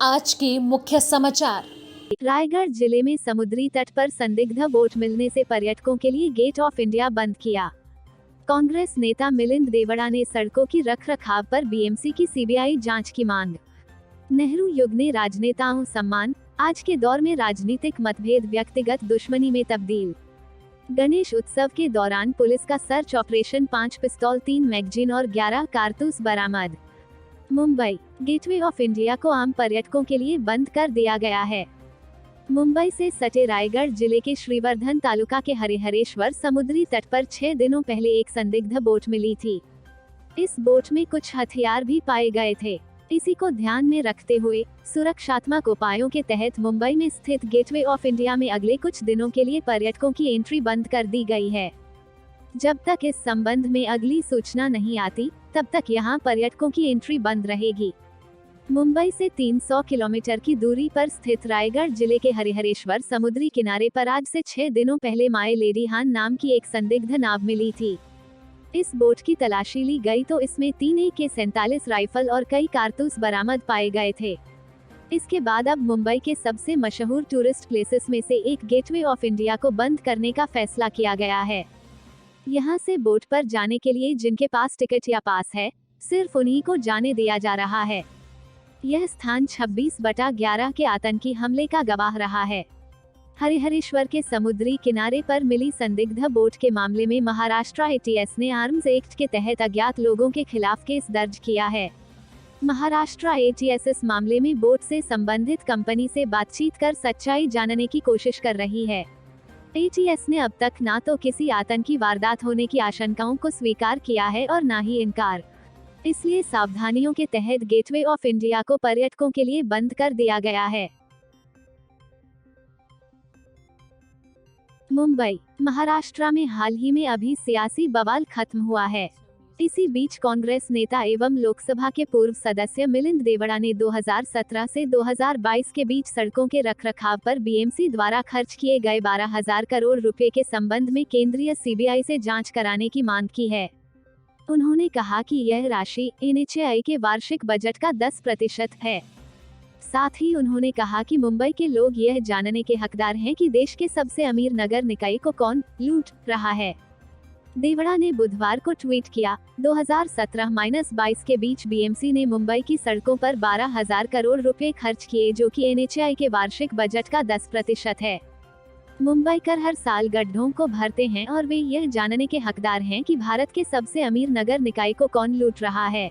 आज के मुख्य समाचार। रायगढ़ जिले में समुद्री तट पर संदिग्ध बोट मिलने से पर्यटकों के लिए गेट ऑफ इंडिया बंद किया। कांग्रेस नेता मिलिंद देवड़ा ने सड़कों की रखरखाव पर बीएमसी की सीबीआई जांच की मांग। नेहरू युग ने राजनेताओं सम्मान, आज के दौर में राजनीतिक मतभेद व्यक्तिगत दुश्मनी में तब्दील। गणेश उत्सव के दौरान पुलिस का सर्च ऑपरेशन, 5 पिस्तौल, 3 मैगजीन और 11 कारतूस बरामद। मुंबई, गेटवे ऑफ इंडिया को आम पर्यटकों के लिए बंद कर दिया गया है। मुंबई से सटे रायगढ़ जिले के श्रीवर्धन तालुका के हरिहरेश्वर समुद्री तट पर 6 दिनों पहले एक संदिग्ध बोट मिली थी। इस बोट में कुछ हथियार भी पाए गए थे। इसी को ध्यान में रखते हुए सुरक्षात्मक उपायों के तहत मुंबई में स्थित गेटवे ऑफ इंडिया में अगले कुछ दिनों के लिए पर्यटकों की एंट्री बंद कर दी गई है। जब तक इस संबंध में अगली सूचना नहीं आती, तब तक यहां पर्यटकों की एंट्री बंद रहेगी। मुंबई से 300 किलोमीटर की दूरी पर स्थित रायगढ़ जिले के हरिहरेश्वर समुद्री किनारे पर आज से 6 दिनों पहले माई लेडी हान नाम की एक संदिग्ध नाव मिली थी। इस बोट की तलाशी ली गई तो इसमें 3 AK-47 राइफल और कई कारतूस बरामद पाए गए थे। इसके बाद अब मुंबई के सबसे मशहूर टूरिस्ट प्लेसेस में से एक गेटवे ऑफ इंडिया को बंद करने का फैसला किया गया है। यहां से बोट पर जाने के लिए जिनके पास टिकट या पास है, सिर्फ उन्हीं को जाने दिया जा रहा है। यह स्थान 26/11 के आतंकी हमले का गवाह रहा है। हरिहरेश्वर के समुद्री किनारे पर मिली संदिग्ध बोट के मामले में महाराष्ट्र एटीएस ने आर्म्स एक्ट के तहत अज्ञात लोगों के खिलाफ केस दर्ज किया है। महाराष्ट्र एटीएस इस मामले में बोट से संबंधित कंपनी से बातचीत कर सच्चाई जानने की कोशिश कर रही है। एटीएस ने अब तक ना तो किसी आतंकी वारदात होने की आशंकाओं को स्वीकार किया है और ना ही इनकार। इसलिए सावधानियों के तहत गेटवे ऑफ इंडिया को पर्यटकों के लिए बंद कर दिया गया है। मुंबई, महाराष्ट्र में हाल ही में अभी सियासी बवाल खत्म हुआ है। इसी बीच कांग्रेस नेता एवं लोकसभा के पूर्व सदस्य मिलिंद देवड़ा ने 2017 से 2022 के बीच सड़कों के रखरखाव पर बीएमसी द्वारा खर्च किए गए 12,000 करोड़ रुपए के संबंध में केंद्रीय सीबीआई से जांच कराने की मांग की है। उन्होंने कहा कि यह राशि एनएचएआई के वार्षिक बजट का 10% है। साथ ही उन्होंने कहा कि मुंबई के लोग यह जानने के हकदार हैं कि देश के सबसे अमीर नगर निकाय को कौन लूट रहा है। देवड़ा ने बुधवार को ट्वीट किया, 2017-22 के बीच बीएमसी ने मुंबई की सड़कों पर 12,000 करोड़ रुपए खर्च किए, जो कि एनएचएआई के वार्षिक बजट का 10% है। मुंबई कर हर साल गड्ढों को भरते हैं और वे यह जानने के हकदार हैं कि भारत के सबसे अमीर नगर निकाय को कौन लूट रहा है।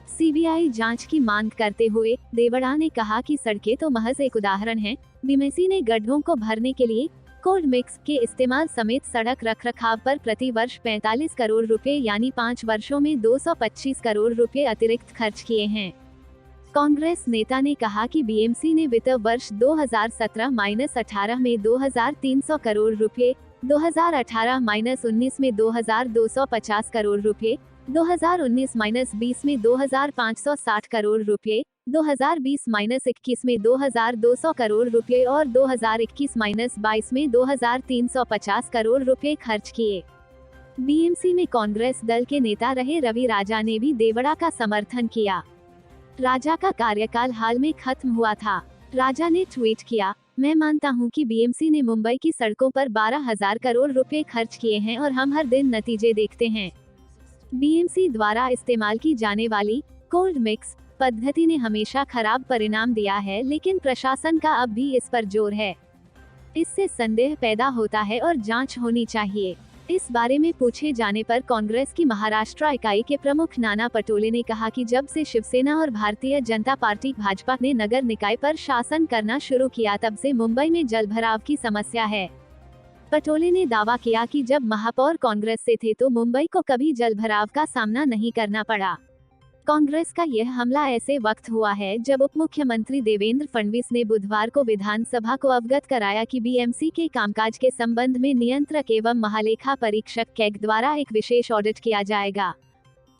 सीबीआई जांच की मांग करते हुए देवड़ा ने कहा कि सड़कें तो महज एक उदाहरण हैं। बीएमसी ने गड्ढों को भरने के लिए कोल्ड मिक्स के इस्तेमाल समेत सड़क रखरखाव पर प्रति वर्ष 45 करोड़ रुपए यानी 5 वर्षों में 225 करोड़ रुपए अतिरिक्त खर्च किए हैं। कांग्रेस नेता ने कहा कि बीएमसी ने वित्त वर्ष 2017-18 में 2,300 करोड़ रुपए, 2018-19 में 2,250 करोड़ रुपए, 2019-20 में 2,560 करोड़ रुपए, 2020-21 में 2,200 करोड़ रुपए और 2021-22 में 2,350 करोड़ रुपए खर्च किए। बीएमसी में कांग्रेस दल के नेता रहे रवि राजा ने भी देवड़ा का समर्थन किया। राजा का कार्यकाल हाल में खत्म हुआ था। राजा ने ट्वीट किया, मैं मानता हूं कि बीएमसी ने मुंबई की सड़कों पर 12,000 करोड़ रुपए खर्च किए हैं और हम हर दिन नतीजे देखते हैं। बीएमसी द्वारा इस्तेमाल की जाने वाली कोल्ड मिक्स पद्धति ने हमेशा खराब परिणाम दिया है, लेकिन प्रशासन का अब भी इस पर जोर है। इससे संदेह पैदा होता है और जांच होनी चाहिए। इस बारे में पूछे जाने पर कांग्रेस की महाराष्ट्र इकाई के प्रमुख नाना पटोले ने कहा कि जब से शिवसेना और भारतीय जनता पार्टी भाजपा ने नगर निकाय पर शासन करना शुरू किया, तब से मुंबई में जलभराव की समस्या है। पटोले ने दावा किया कि जब महापौर कांग्रेस से थे तो मुंबई को कभी जलभराव का सामना नहीं करना पड़ा। कांग्रेस का यह हमला ऐसे वक्त हुआ है जब उप मुख्यमंत्री देवेंद्र फडणवीस ने बुधवार को विधानसभा को अवगत कराया कि बीएमसी के कामकाज के संबंध में नियंत्रक एवं महालेखा परीक्षक कैग द्वारा एक विशेष ऑडिट किया जाएगा।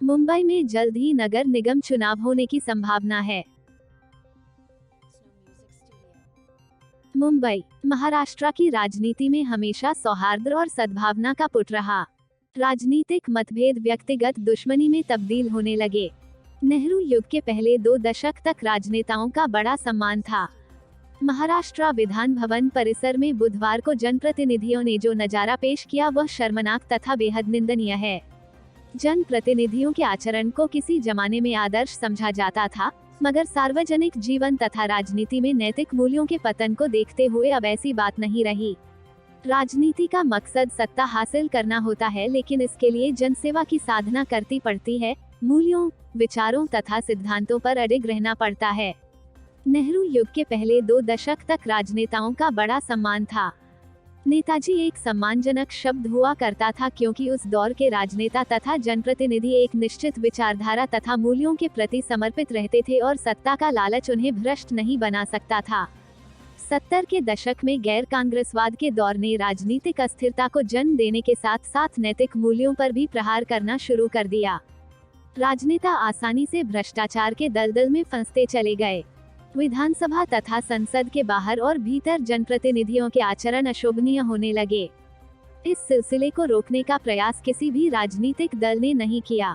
मुंबई में जल्द ही नगर निगम चुनाव होने की संभावना है। मुंबई, महाराष्ट्र की राजनीति में हमेशा सौहार्द और सद्भावना का पुट रहा। राजनीतिक मतभेद व्यक्तिगत दुश्मनी में तब्दील होने लगे। नेहरू युग के पहले 2 दशक तक राजनेताओं का बड़ा सम्मान था। महाराष्ट्र विधान भवन परिसर में बुधवार को जनप्रतिनिधियों ने जो नजारा पेश किया वह शर्मनाक तथा बेहद निंदनीय है। जनप्रतिनिधियों के आचरण को किसी जमाने में आदर्श समझा जाता था, मगर सार्वजनिक जीवन तथा राजनीति में नैतिक मूल्यों के पतन को देखते हुए अब ऐसी बात नहीं रही। राजनीति का मकसद सत्ता हासिल करना होता है, लेकिन इसके लिए जनसेवा की साधना करती पड़ती है। मूल्यों, विचारों तथा सिद्धांतों पर अडिग रहना पड़ता है। नेहरू युग के पहले 2 दशक तक राजनेताओं का बड़ा सम्मान था। नेताजी एक सम्मानजनक शब्द हुआ करता था, क्योंकि उस दौर के राजनेता तथा जनप्रतिनिधि एक निश्चित विचारधारा तथा मूल्यों के प्रति समर्पित रहते थे और सत्ता का लालच उन्हें भ्रष्ट नहीं बना सकता था। 70 के दशक में गैर कांग्रेसवाद के दौर ने राजनीतिक अस्थिरता को जन्म देने के साथ साथ नैतिक मूल्यों पर भी प्रहार करना शुरू कर दिया। राजनेता आसानी से भ्रष्टाचार के दलदल में फंसते चले गए। विधानसभा तथा संसद के बाहर और भीतर जनप्रतिनिधियों के आचरण अशोभनीय होने लगे। इस सिलसिले को रोकने का प्रयास किसी भी राजनीतिक दल ने नहीं किया।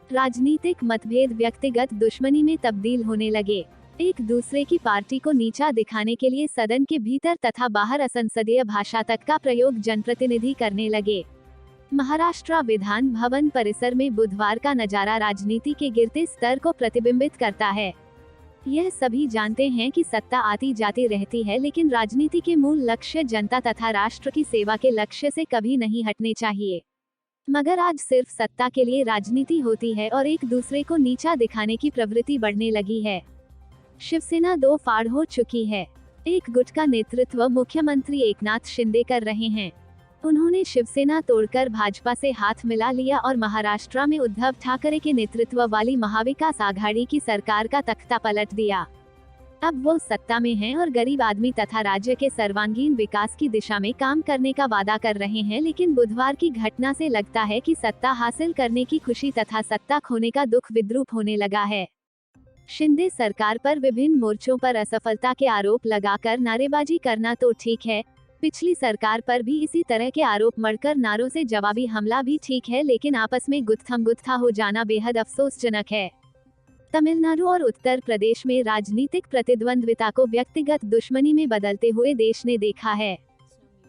राजनीतिक मतभेद व्यक्तिगत दुश्मनी में तब्दील होने लगे। एक दूसरे की पार्टी को नीचा दिखाने के लिए सदन के भीतर तथा बाहर असंसदीय भाषा तक का प्रयोग जनप्रतिनिधि करने लगे। महाराष्ट्र विधान भवन परिसर में बुधवार का नजारा राजनीति के गिरते स्तर को प्रतिबिंबित करता है। यह सभी जानते हैं कि सत्ता आती जाती रहती है, लेकिन राजनीति के मूल लक्ष्य जनता तथा राष्ट्र की सेवा के लक्ष्य से कभी नहीं हटने चाहिए। मगर आज सिर्फ सत्ता के लिए राजनीति होती है और एक दूसरे को नीचा दिखाने की प्रवृत्ति बढ़ने लगी है। शिवसेना 2 फाड़ हो चुकी है। एक गुट का नेतृत्व मुख्यमंत्री एकनाथ शिंदे कर रहे हैं। उन्होंने शिवसेना तोड़कर भाजपा से हाथ मिला लिया और महाराष्ट्र में उद्धव ठाकरे के नेतृत्व वाली महाविकास आघाड़ी की सरकार का तख्ता पलट दिया। अब वो सत्ता में हैं और गरीब आदमी तथा राज्य के सर्वांगीण विकास की दिशा में काम करने का वादा कर रहे हैं, लेकिन बुधवार की घटना से लगता है कि सत्ता हासिल करने की खुशी तथा सत्ता खोने का दुख विद्रूप होने लगा है। शिंदे सरकार पर विभिन्न मोर्चों पर असफलता के आरोप लगाकर नारेबाजी करना तो ठीक है, पिछली सरकार पर भी इसी तरह के आरोप मढ़कर नारों से जवाबी हमला भी ठीक है, लेकिन आपस में गुत्था हो जाना बेहद अफसोसजनक है। तमिलनाडु और उत्तर प्रदेश में राजनीतिक प्रतिद्वंद्विता को व्यक्तिगत दुश्मनी में बदलते हुए देश ने देखा है।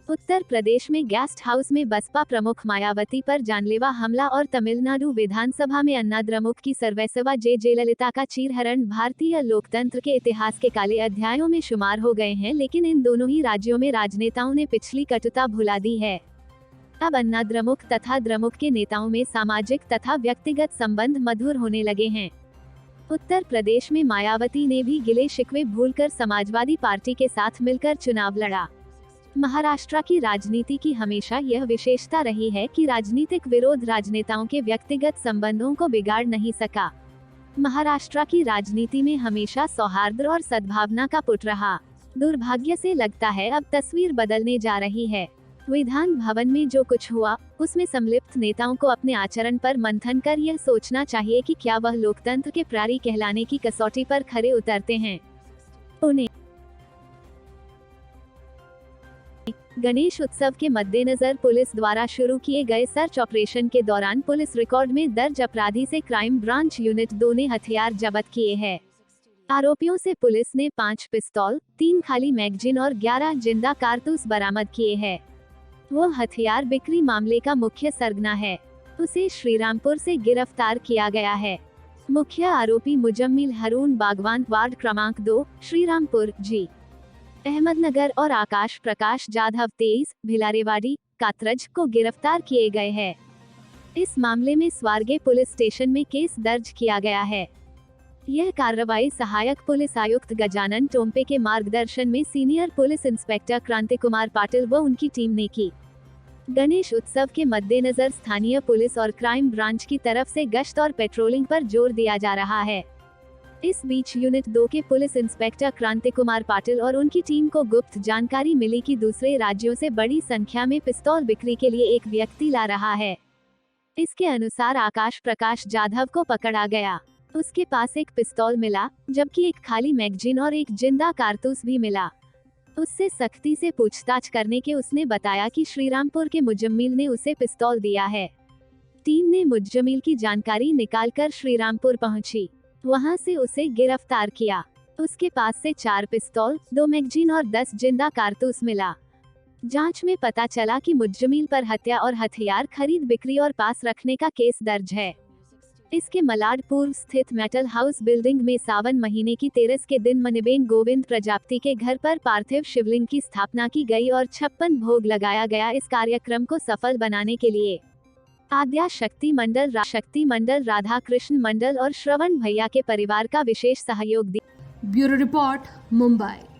उत्तर प्रदेश में गेस्ट हाउस में बसपा प्रमुख मायावती पर जानलेवा हमला और तमिलनाडु विधानसभा में अन्नाद्रमुक की सर्वैसवा जयललिता का चीरहरण भारतीय लोकतंत्र के इतिहास के काले अध्यायों में शुमार हो गए हैं, लेकिन इन दोनों ही राज्यों में राजनेताओं ने पिछली कटुता भुला दी है। अब अन्नाद्रमुक तथा द्रमुक के नेताओं में सामाजिक तथा व्यक्तिगत संबंध मधुर होने लगे हैं। उत्तर प्रदेश में मायावती ने भी गिले शिकवे भूलकर समाजवादी पार्टी के साथ मिलकर चुनाव लड़ा। महाराष्ट्र की राजनीति की हमेशा यह विशेषता रही है कि राजनीतिक विरोध राजनेताओं के व्यक्तिगत संबंधों को बिगाड़ नहीं सका। महाराष्ट्र की राजनीति में हमेशा सौहार्द और सद्भावना का पुट रहा। दुर्भाग्य से लगता है अब तस्वीर बदलने जा रही है। विधान भवन में जो कुछ हुआ, उसमें संलिप्त नेताओं को अपने आचरण पर मंथन कर यह सोचना चाहिए कि क्या वह लोकतंत्र के प्राणी कहलाने की कसौटी पर खरे उतरते हैं। उन्हें गणेश उत्सव के मद्देनजर पुलिस द्वारा शुरू किए गए सर्च ऑपरेशन के दौरान पुलिस रिकॉर्ड में दर्ज अपराधी से क्राइम ब्रांच यूनिट 2 ने हथियार जब्त किए हैं। आरोपियों से पुलिस ने 5 पिस्तौल, 3 खाली मैगजीन और 11 जिंदा कारतूस बरामद किए हैं। वो हथियार बिक्री मामले का मुख्य सरगना है। उसे श्रीरामपुर से गिरफ्तार किया गया है। मुख्य आरोपी मुजम्मिल हरून बागवान वार्ड क्रमांक 2, श्रीरामपुर जी अहमदनगर और आकाश प्रकाश जाधव 23, भिलारेवाड़ी, कात्रज को गिरफ्तार किए गए हैं। इस मामले में स्वारगे पुलिस स्टेशन में केस दर्ज किया गया है। यह कार्रवाई सहायक पुलिस आयुक्त गजानन टोम्पे के मार्गदर्शन में सीनियर पुलिस इंस्पेक्टर क्रांति कुमार पाटिल व उनकी टीम ने की। गणेश उत्सव के मद्देनजर स्थानीय पुलिस और क्राइम ब्रांच की तरफ से गश्त और पेट्रोलिंग पर जोर दिया जा रहा है। इस बीच यूनिट 2 के पुलिस इंस्पेक्टर क्रांति कुमार पाटिल और उनकी टीम को गुप्त जानकारी मिली कि दूसरे राज्यों से बड़ी संख्या में पिस्तौल बिक्री के लिए एक व्यक्ति ला रहा है। इसके अनुसार आकाश प्रकाश जाधव को पकड़ा गया। उसके पास एक पिस्तौल मिला, जबकि एक खाली मैगजीन और एक जिंदा कारतूस भी मिला। उससे सख्ती से पूछताछ करने के उसने बताया कि श्रीरामपुर के मुजम्मिल ने उसे पिस्तौल दिया है। टीम ने मुज्जमिल की जानकारी निकालकर श्रीरामपुर पहुंची। वहां से उसे गिरफ्तार किया। उसके पास से 4 पिस्तौल, 2 मैगजीन और 10 जिंदा कारतूस मिला। जांच में पता चला कि मुज्जमिल पर हत्या और हथियार खरीद बिक्री और पास रखने का केस दर्ज है। इसके मलाड पूर्व स्थित मेटल हाउस बिल्डिंग में सावन महीने की 13 के दिन मणिबेन गोविंद प्रजापति के घर पर पार्थिव शिवलिंग की स्थापना की गई और 56 भोग लगाया गया। इस कार्यक्रम को सफल बनाने के लिए आद्या शक्ति मंडल, राधा कृष्ण मंडल और श्रवण भैया के परिवार का विशेष सहयोग दिया। Bureau report, Mumbai.